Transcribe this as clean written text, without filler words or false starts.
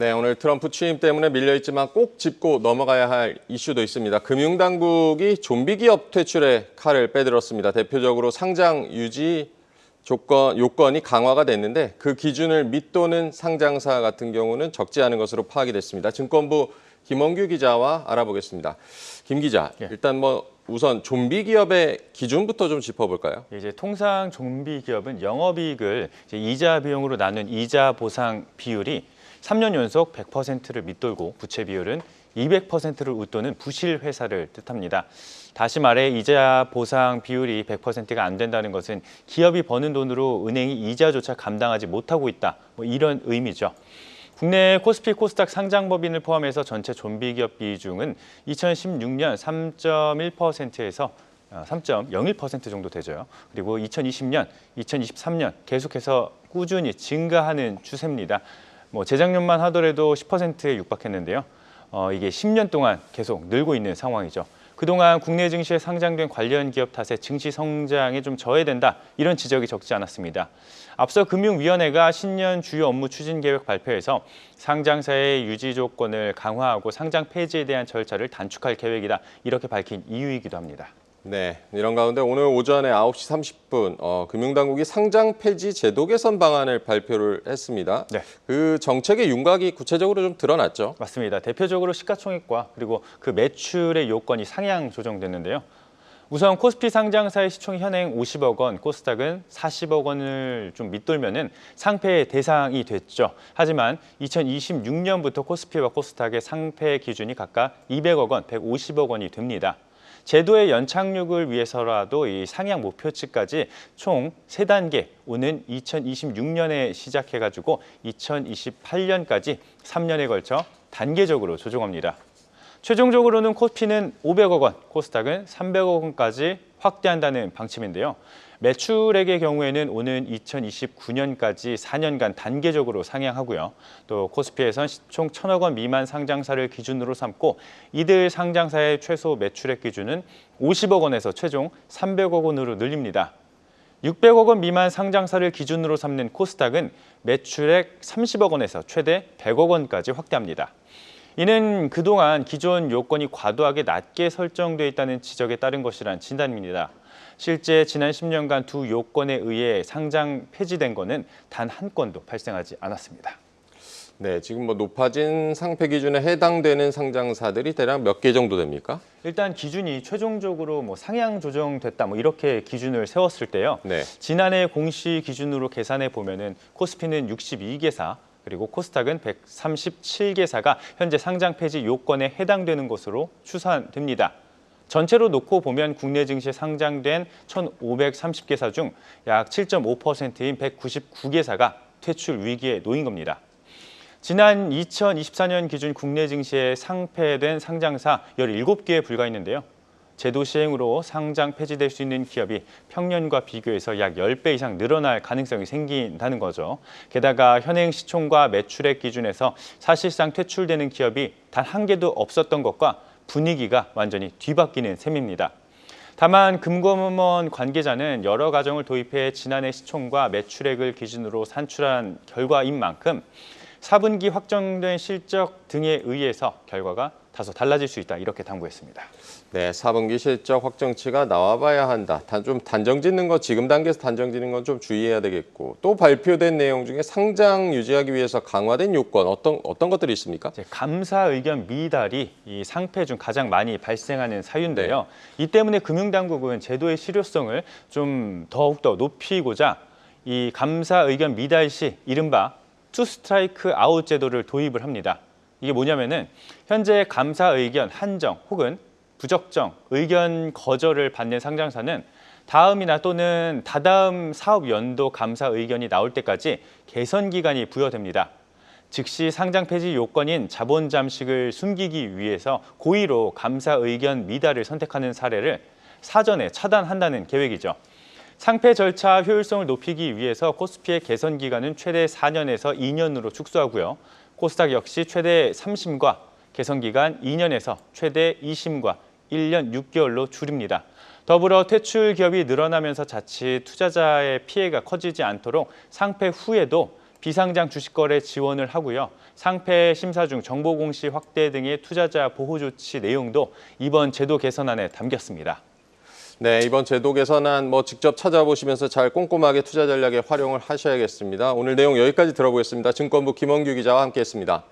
네, 오늘 트럼프 취임 때문에 밀려있지만 꼭 짚고 넘어가야 할 이슈도 있습니다. 금융당국이 좀비 기업 퇴출에 칼을 빼들었습니다. 대표적으로 상장 유지 요건이 강화가 됐는데 그 기준을 밑도는 상장사 같은 경우는 적지 않은 것으로 파악이 됐습니다. 증권부 김원규 기자와 알아보겠습니다. 김 기자, 일단 우선 좀비 기업의 기준부터 좀 짚어볼까요? 이제 통상 좀비 기업은 영업이익을 이자 비용으로 나눈 이자 보상 비율이 3년 연속 100%를 밑돌고 부채 비율은 200%를 웃도는 부실 회사를 뜻합니다. 다시 말해 이자 보상 비율이 100%가 안 된다는 것은 기업이 버는 돈으로 은행이 이자조차 감당하지 못하고 있다. 이런 의미죠. 국내 코스피 코스닥 상장법인을 포함해서 전체 좀비 기업 비중은 2016년 3.1%에서 3.01% 정도 되죠. 그리고 2020년, 2023년 계속해서 꾸준히 증가하는 추세입니다. 재작년만 하더라도 10%에 육박했는데요. 이게 10년 동안 계속 늘고 있는 상황이죠. 그동안 국내 증시에 상장된 관련 기업 탓에 증시 성장에 좀 저해된다, 이런 지적이 적지 않았습니다. 앞서 금융위원회가 신년 주요 업무 추진 계획 발표에서 상장사의 유지 조건을 강화하고 상장 폐지에 대한 절차를 단축할 계획이다, 이렇게 밝힌 이유이기도 합니다. 네, 이런 가운데 오늘 오전에 9시 30분 금융당국이 상장 폐지 제도 개선 방안을 발표를 했습니다. 네. 그 정책의 윤곽이 구체적으로 좀 드러났죠? 맞습니다. 대표적으로 시가총액과 그리고 그 매출의 요건이 상향 조정됐는데요. 우선 코스피 상장사의 시총이 현행 50억 원, 코스닥은 40억 원을 좀 밑돌면은 상패 대상이 됐죠. 하지만 2026년부터 코스피와 코스닥의 상패 기준이 각각 200억 원, 150억 원이 됩니다. 제도의 연착륙을 위해서라도 이 상향 목표치까지 총 3단계, 오는 2026년에 시작해가지고 2028년까지 3년에 걸쳐 단계적으로 조정합니다. 최종적으로는 코스피는 500억 원, 코스닥은 300억 원까지 확대한다는 방침인데요. 매출액의 경우에는 오는 2029년까지 4년간 단계적으로 상향하고요. 또 코스피에선 시총 1,000억 원 미만 상장사를 기준으로 삼고 이들 상장사의 최소 매출액 기준은 50억 원에서 최종 300억 원으로 늘립니다. 600억 원 미만 상장사를 기준으로 삼는 코스닥은 매출액 30억 원에서 최대 100억 원까지 확대합니다. 이는 그동안 기존 요건이 과도하게 낮게 설정돼 있다는 지적에 따른 것이란 진단입니다. 실제 지난 10년간 두 요건에 의해 상장 폐지된 것은 단 한 건도 발생하지 않았습니다. 네, 지금 높아진 상패 기준에 해당되는 상장사들이 대략 몇 개 정도 됩니까? 일단 기준이 최종적으로 상향 조정됐다, 이렇게 기준을 세웠을 때요. 네. 지난해 공시 기준으로 계산해 보면은 코스피는 62개사, 그리고 코스닥은 137개사가 현재 상장 폐지 요건에 해당되는 것으로 추산됩니다. 전체로 놓고 보면 국내 증시에 상장된 1,530개사 중 약 7.5%인 199개사가 퇴출 위기에 놓인 겁니다. 지난 2024년 기준 국내 증시에 상폐된 상장사 17개에 불과했는데요. 제도 시행으로 상장 폐지될 수 있는 기업이 평년과 비교해서 약 10배 이상 늘어날 가능성이 생긴다는 거죠. 게다가 현행 시총과 매출액 기준에서 사실상 퇴출되는 기업이 단 한 개도 없었던 것과 분위기가 완전히 뒤바뀌는 셈입니다. 다만 금감원 관계자는 여러 가정을 도입해 지난해 시총과 매출액을 기준으로 산출한 결과인 만큼 4분기 확정된 실적 등에 의해서 결과가 다소 달라질 수 있다, 이렇게 당부했습니다. 네, 4분기 실적 확정치가 나와봐야 한다. 좀 단정 짓는 거, 지금 단계에서 단정 짓는 건 좀 주의해야 되겠고, 또 발표된 내용 중에 상장 유지하기 위해서 강화된 요건 어떤 것들이 있습니까? 감사 의견 미달이 이 상패 중 가장 많이 발생하는 사유인데요. 이 때문에 금융당국은 제도의 실효성을 좀 더욱더 높이고자 이 감사 의견 미달 시 이른바 투 스트라이크 아웃 제도를 도입을 합니다. 이게 뭐냐면은 현재 감사 의견 한정 혹은 부적정 의견 거절을 받는 상장사는 다음이나 또는 다다음 사업 연도 감사 의견이 나올 때까지 개선 기간이 부여됩니다. 즉시 상장 폐지 요건인 자본 잠식을 숨기기 위해서 고의로 감사 의견 미달을 선택하는 사례를 사전에 차단한다는 계획이죠. 상패 절차 효율성을 높이기 위해서 코스피의 개선 기간은 최대 4년에서 2년으로 축소하고요. 코스닥 역시 최대 3심과 개선 기간 2년에서 최대 2심과 1년 6개월로 줄입니다. 더불어 퇴출 기업이 늘어나면서 자칫 투자자의 피해가 커지지 않도록 상패 후에도 비상장 주식 거래 지원을 하고요. 상패 심사 중 정보 공시 확대 등의 투자자 보호 조치 내용도 이번 제도 개선안에 담겼습니다. 네, 이번 제도 개선안 직접 찾아보시면서 잘 꼼꼼하게 투자 전략에 활용을 하셔야겠습니다. 오늘 내용 여기까지 들어보겠습니다. 증권부 김원규 기자와 함께했습니다.